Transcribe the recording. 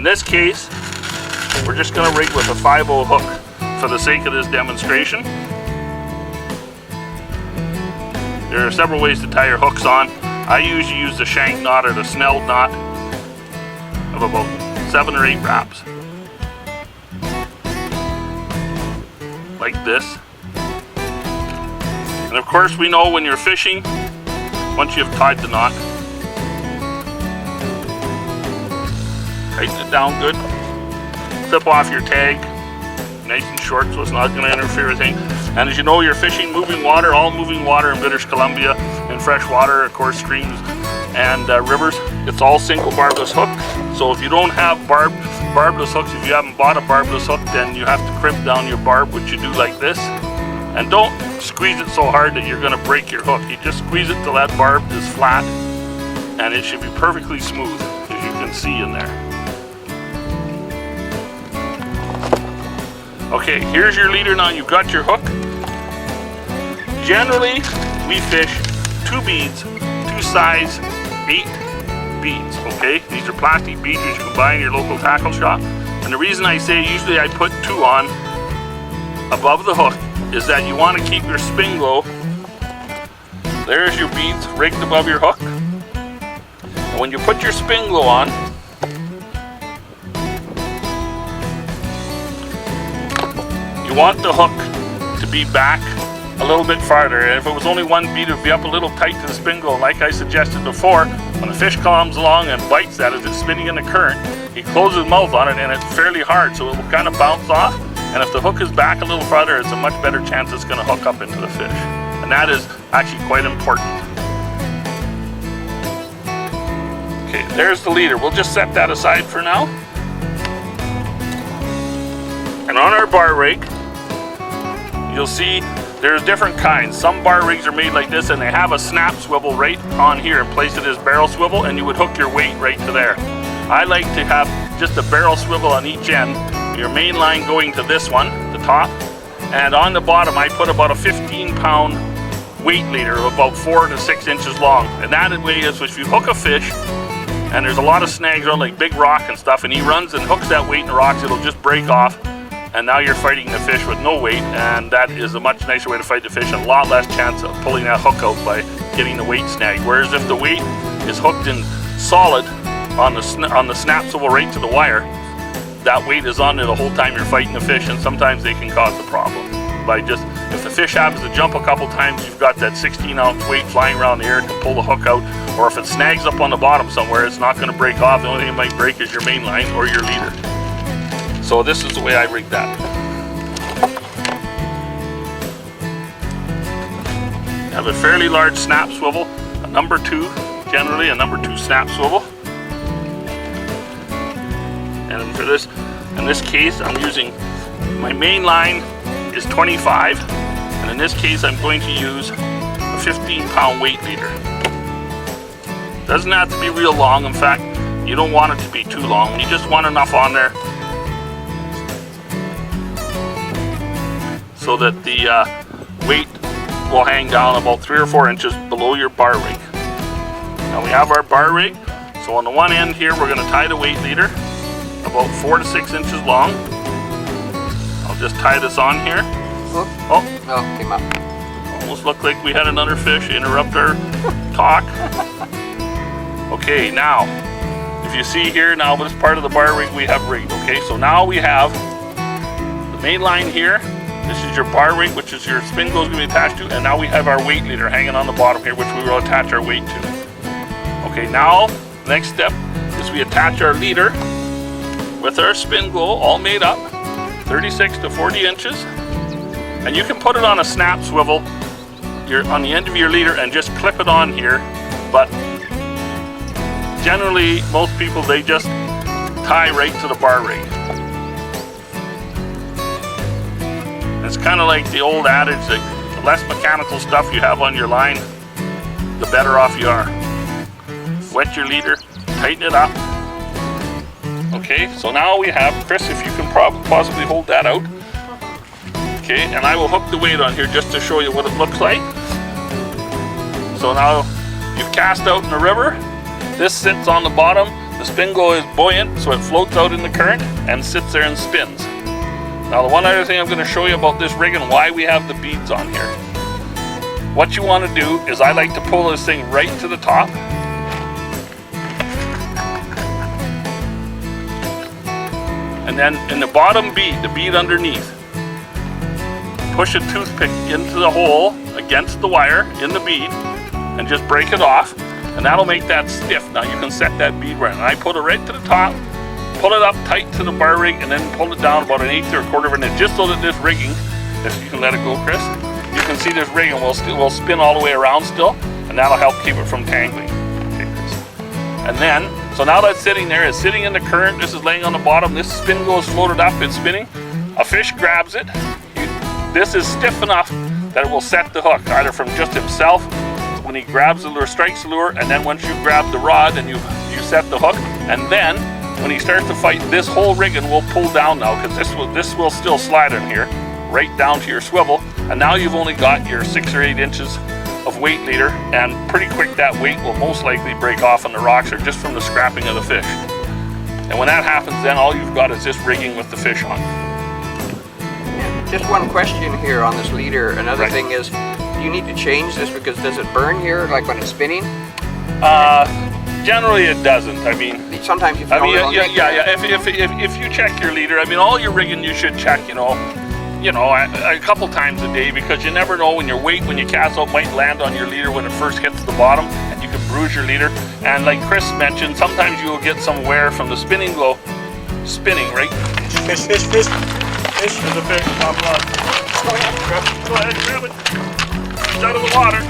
this case, we're just going to rig with a 5/0 hook for the sake of this demonstration. There are several ways to tie your hooks on. I usually use the shank knot or the snelled knot of about 7 or 8 wraps. Like this. And of course we know when you're fishing, once you've tied the knot, tighten it down good. Clip off your tag, nice and short so it's not going to interfere with anything. And as you know, you're fishing moving water, all moving water in British Columbia, in fresh water, of course, streams and rivers. It's all single barbless hook. So if you don't have barbless hooks, if you haven't bought a barbless hook, then you have to crimp down your barb, which you do like this. And don't squeeze it so hard that you're going to break your hook. You just squeeze it till that barb is flat, and it should be perfectly smooth, as you can see in there. Okay, here's your leader now. You've got your hook. Generally, we fish 2 beads, 2 size 8 beads, okay? These are plastic beads which you can buy in your local tackle shop. And the reason I say usually I put 2 on above the hook is that you want to keep your spin glow. There's your beads rigged above your hook. And when you put your spin glow on, you want the hook to be back a little bit farther. And if it was only 1 bead, it would be up a little tight to the spin glow. Like I suggested before, when a fish comes along and bites that as it's spinning in the current, he closes his mouth on it and it's fairly hard, so it will kind of bounce off. And if the hook is back a little farther, it's a much better chance it's going to hook up into the fish. And that is actually quite important. Okay, there's the leader. We'll just set that aside for now. And on our bar rig, you'll see there's different kinds. Some bar rigs are made like this and they have a snap swivel right on here and place it as barrel swivel, and you would hook your weight right to there. I like to have just a barrel swivel on each end, your main line going to this one, the top, and on the bottom I put about a 15-pound weight leader of about 4 to 6 inches long. And that way is if you hook a fish and there's a lot of snags on like big rock and stuff, and he runs and hooks that weight in the rocks, it'll just break off. And now you're fighting the fish with no weight, and that is a much nicer way to fight the fish and a lot less chance of pulling that hook out by getting the weight snagged. Whereas if the weight is hooked in solid on the snap swivel right to the wire, that weight is on there the whole time you're fighting the fish, and sometimes they can cause a problem. By just, if the fish happens to jump a couple times, you've got that 16-ounce weight flying around the air to pull the hook out, or if it snags up on the bottom somewhere, it's not going to break off. The only thing it might break is your main line or your leader. So this is the way I rig that. I have a fairly large snap swivel, a number 2, generally a number 2 snap swivel. And for this, in this case, I'm using, my main line is 25, and in this case I'm going to use a 15-pound weight leader. Doesn't have to be real long. In fact, you don't want it to be too long. You just want enough on there so that the weight will hang down about 3 or 4 inches below your bar rig. Now we have our bar rig, so on the one end here we're going to tie the weight leader about 4 to 6 inches long. I'll just tie this on here. Oh, came up. Almost looked like we had another fish interrupt our talk. Okay, now if you see here, now this part of the bar rig we have rigged. Okay, so now we have the main line here. This is your bar rig, which is your spin glow is going to be attached to, and now we have our weight leader hanging on the bottom here, which we will attach our weight to. Okay, now the next step is we attach our leader with our spin glow all made up, 36 to 40 inches, and you can put it on a snap swivel on the end of your leader and just clip it on here. But generally, most people, they just tie right to the bar rig. It's kind of like the old adage that the less mechanical stuff you have on your line, the better off you are. Wet your leader, tighten it up. Okay, so now we have, Chris, if you can possibly hold that out. Okay, and I will hook the weight on here just to show you what it looks like. So now you've cast out in the river. This sits on the bottom. The spindle is buoyant, so it floats out in the current and sits there and spins. Now the one other thing I'm going to show you about this rig and why we have the beads on here. What you want to do is I like to pull this thing right to the top. And then in the bottom bead, the bead underneath, push a toothpick into the hole against the wire in the bead and just break it off. And that'll make that stiff. Now you can set that bead right. And I put it right to the top, pull it up tight to the bar rig, and then pull it down about 1/8 or 1/4 of an inch, just so that this rigging, if you can let it go, Chris, you can see this rigging will spin all the way around still, and that'll help keep it from tangling. Okay, Chris. And then, so now that's sitting there, it's sitting in the current, this is laying on the bottom, this spin goes floated up, it's spinning, a fish grabs it, this is stiff enough that it will set the hook, either from just himself, when he grabs the lure, strikes the lure, and then once you grab the rod and you set the hook, and then when he starts to fight, this whole rigging will pull down now, because this will still slide in here, right down to your swivel, and now you've only got your 6 or 8 inches of weight leader, and pretty quick that weight will most likely break off on the rocks or just from the scrapping of the fish. And when that happens, then all you've got is this rigging with the fish on. Just one question here on this leader. Another thing is, do you need to change this because does it burn here, like when it's spinning? Generally it doesn't. I mean, sometimes you feel if you check your leader, I mean, all your rigging you should check, you know, a couple times a day, because you never know when your weight, when you cast out, might land on your leader when it first hits the bottom, and you can bruise your leader. And like Chris mentioned, sometimes you will get some wear from the spinning glow, right? Fish, fish, fish. Fish. There's a fish. Top line. Go ahead, grab it. Go ahead, grab it. It's out of the water.